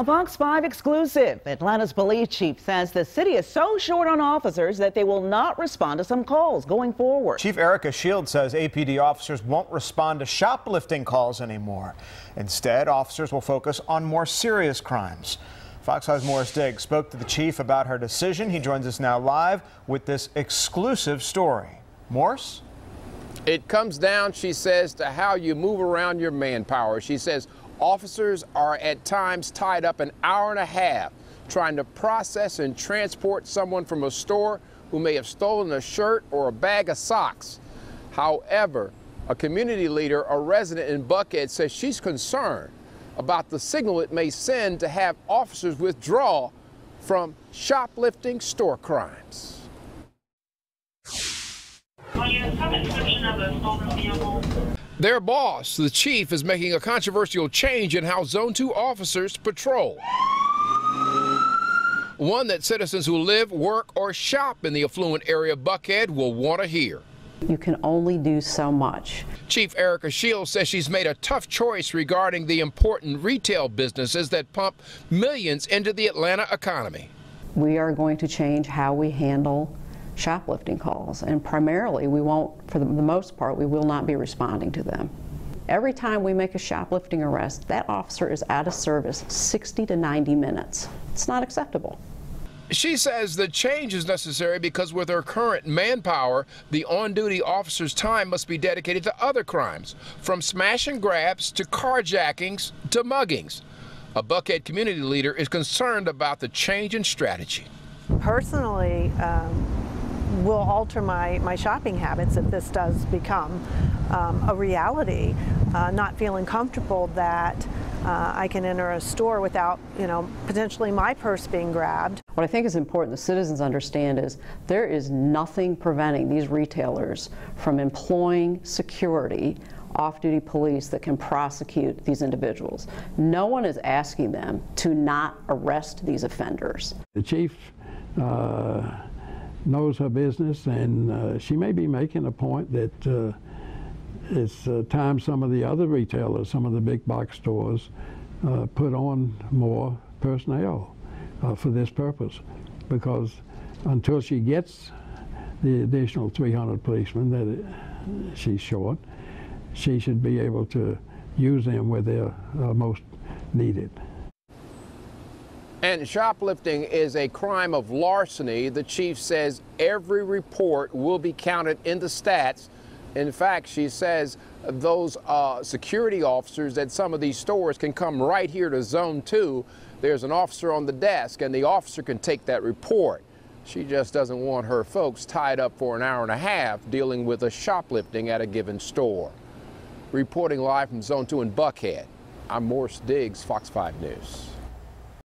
A Fox 5 exclusive. Atlanta's police chief says the city is so short on officers that they will not respond to some calls going forward. Chief ERIKA says APD officers won't respond to shoplifting calls anymore. Instead, officers will focus on more serious crimes. Fox 5's Morris Diggs spoke to the chief about her decision. He joins us now live with this exclusive story. Morris? It comes down, she says, to how you move around your manpower. She says officers are at times tied up an hour and a half trying to process and transport someone from a store who may have stolen a shirt or a bag of socks. However, a community leader, a resident in Buckhead, says she's concerned about the signal it may send to have officers withdraw from shoplifting store crimes. Their boss, the chief, is making a controversial change in how Zone 2 officers patrol. One that citizens who live, work, or shop in the affluent area of Buckhead will want to hear. You can only do so much. Chief ERIKA says she's made a tough choice regarding the important retail businesses that pump millions into the Atlanta economy. We are going to change how we handle shoplifting calls, and primarily we won't, for the most part, we will not be responding to them. Every time we make a shoplifting arrest, that officer is out of service 60 to 90 minutes. It's not acceptable. She says the change is necessary because with her current manpower, the on-duty officer's time must be dedicated to other crimes, from smash and grabs to carjackings to muggings. A Buckhead community leader is concerned about the change in strategy. Personally, will alter my shopping habits if this does become a reality. Not feeling comfortable that I can enter a store without, potentially my purse being grabbed. What I think is important the citizens understand is there is nothing preventing these retailers from employing security, off-duty police that can prosecute these individuals. No one is asking them to not arrest these offenders. The chief knows her business, and she may be making a point that it's time some of the other retailers, some of the big box stores, put on more personnel for this purpose, because until she gets the additional 300 policemen that she's short, she should be able to use them where they're most needed. And shoplifting is a crime of larceny. The chief says every report will be counted in the stats. In fact, she says those security officers at some of these stores can come right here to Zone 2. There's an officer on the desk, and the officer can take that report. She just doesn't want her folks tied up for an hour and a half dealing with a shoplifting at a given store. Reporting live from Zone 2 in Buckhead, I'm Morris Diggs, Fox 5 News.